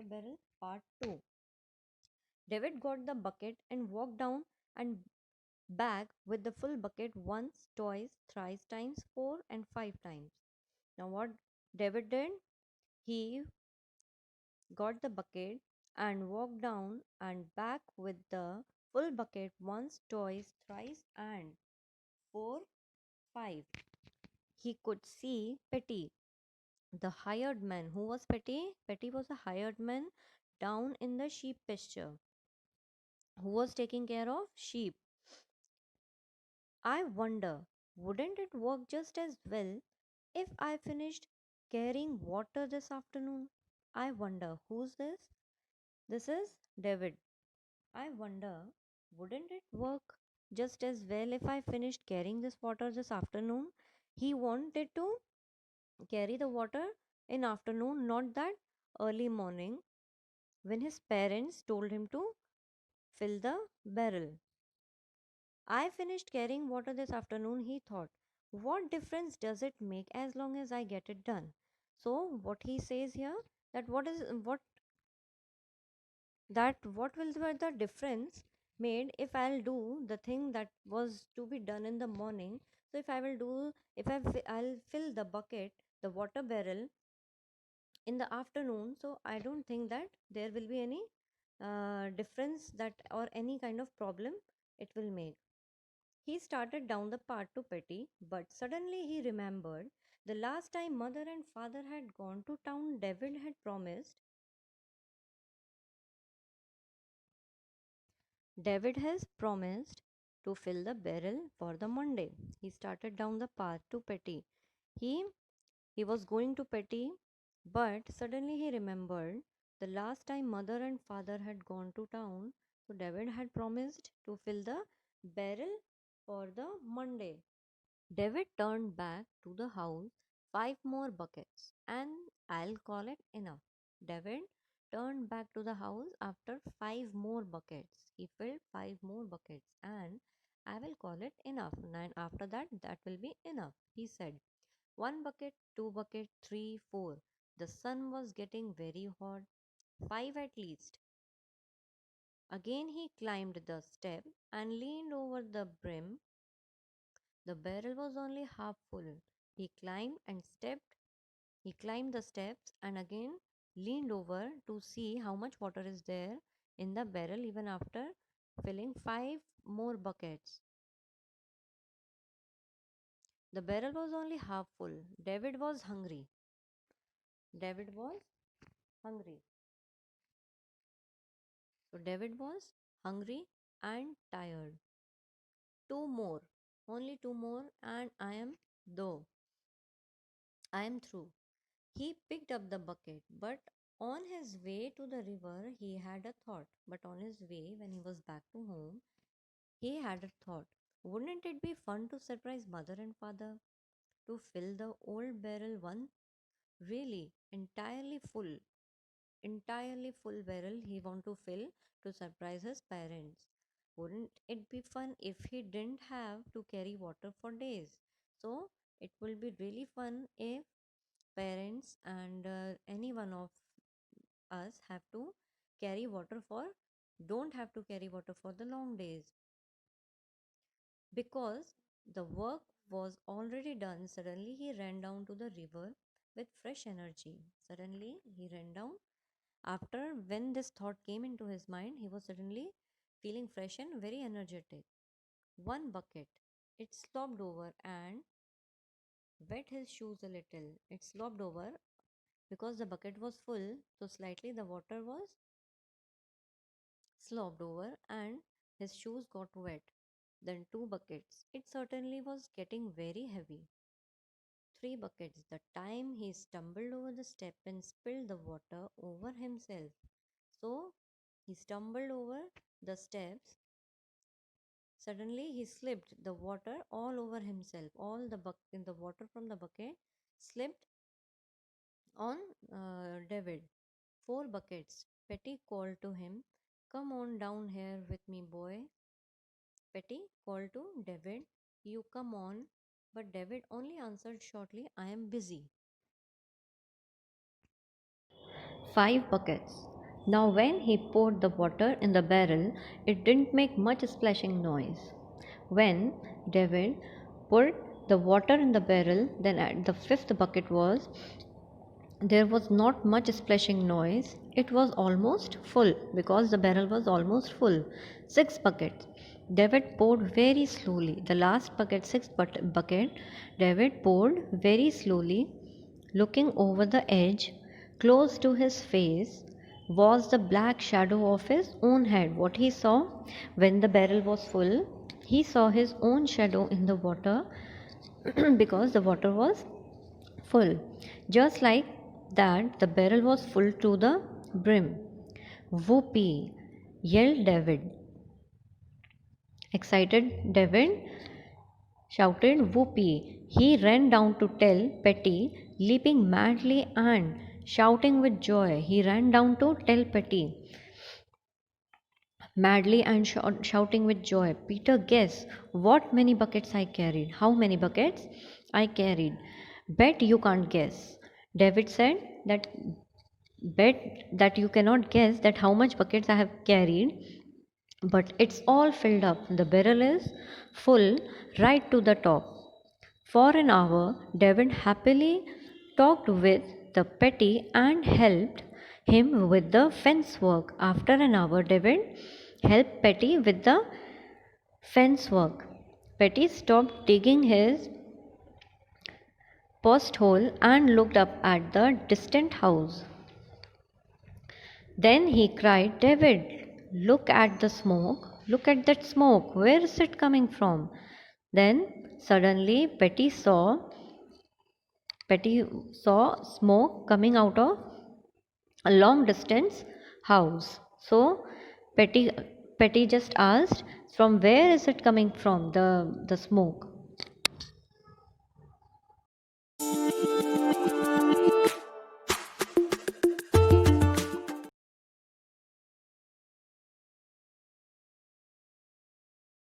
Water Barrel Part 2. David got the bucket and walked down and back with the full bucket once, twice, thrice times, four and five times. Now, what David did? He got the bucket and walked down and back with the full bucket once, twice, thrice, and four, five. He could see Petty, the hired man. Who was Petty? Petty was a hired man down in the sheep pasture who was taking care of sheep. I wonder, wouldn't it work just as well if I finished carrying water this afternoon? I wonder, who's this? This is David. I wonder, wouldn't it work just as well if I finished carrying this water this afternoon? He wanted to carry the water in afternoon, not that early morning when his parents told him to fill the barrel. I finished carrying water this afternoon, he thought. What difference does it make as long as I get it done? So what he says here, that what will be the difference made if I'll do the thing that was to be done in the morning. So if I will do, if I'll fill the bucket, the water barrel in the afternoon, so I don't think that there will be any difference that or any kind of problem it will make. He started down the path to Petty, but suddenly he remembered the last time mother and father had gone to town. David has promised to fill the barrel for the Monday. He started down the path to Petty. He he was going to Petty, but suddenly he remembered the last time mother and father had gone to town, so David had promised to fill the barrel for the Monday. David turned back to the house, five more buckets, and I'll call it enough. David turned back to the house after five more buckets. He filled five more buckets, and I will call it enough. And after that, that will be enough, he said. One bucket, two bucket, three, four. The sun was getting very hot. Five at least. Again he climbed the step and leaned over the brim. The barrel was only half full. He climbed and stepped. He climbed the steps and again leaned over to see how much water is there in the barrel even after filling five more buckets. The barrel was only half full. David was hungry. David was hungry. So David was hungry and tired. Two more. Only two more and I am through. He picked up the bucket, but on his way to the river, he had a thought. But on his way, when he was back to home, he had a thought. Wouldn't it be fun to surprise mother and father? To fill the old barrel one really entirely full barrel he want to fill to surprise his parents. Wouldn't it be fun if he didn't have to carry water for days? So it will be really fun if parents and any one of us have to carry water for don't have to carry water for the long days because the work was already done. Suddenly he ran down to the river with fresh energy. Suddenly he ran down after when this thought came into his mind, he was suddenly feeling fresh and very energetic. One bucket, it slopped over and wet his shoes a little. It slopped over because the bucket was full, so slightly the water was slopped over and his shoes got wet. Then two buckets. It certainly was getting very heavy. Three buckets. The time he stumbled over the step and spilled the water over himself. So he stumbled over the steps. Suddenly he slipped the water all over himself. All the water from the bucket slipped on David. Four buckets. Petty called to him, "Come on down here with me, boy." Petty called to David, "You come on." But David only answered shortly, "I am busy." 5 buckets. Now, when he poured the water in the barrel, it didn't make much splashing noise. When David poured the water in the barrel, then at the fifth bucket was there was not much splashing noise. It was almost full because the barrel was almost full. 6 buckets. David poured very slowly. The last bucket, sixth bucket, David poured very slowly. Looking over the edge, close to his face, was the black shadow of his own head. What he saw when the barrel was full, he saw his own shadow in the water because the water was full. Just like that, the barrel was full to the brim. Whoopee! Yelled David. Excited David shouted whoopee. He ran down to tell Petty, leaping madly and shouting with joy. He ran down to tell Petty, madly and shouting with joy. Peter, guess what many buckets I carried. How many buckets I carried? Bet you can't guess. David said that bet that you cannot guess that how much buckets I have carried, but it's all filled up. The barrel is full right to the top. For an hour, David happily talked with the Petty and helped him with the fence work. After an hour, David helped Petty with the fence work. Petty stopped digging his post hole and looked up at the distant house. Then he cried, David, look at the smoke. Look at that smoke. Where is it coming from? Then suddenly Petty saw smoke coming out of a long distance house. So Petty just asked, from where is it coming from, the smoke?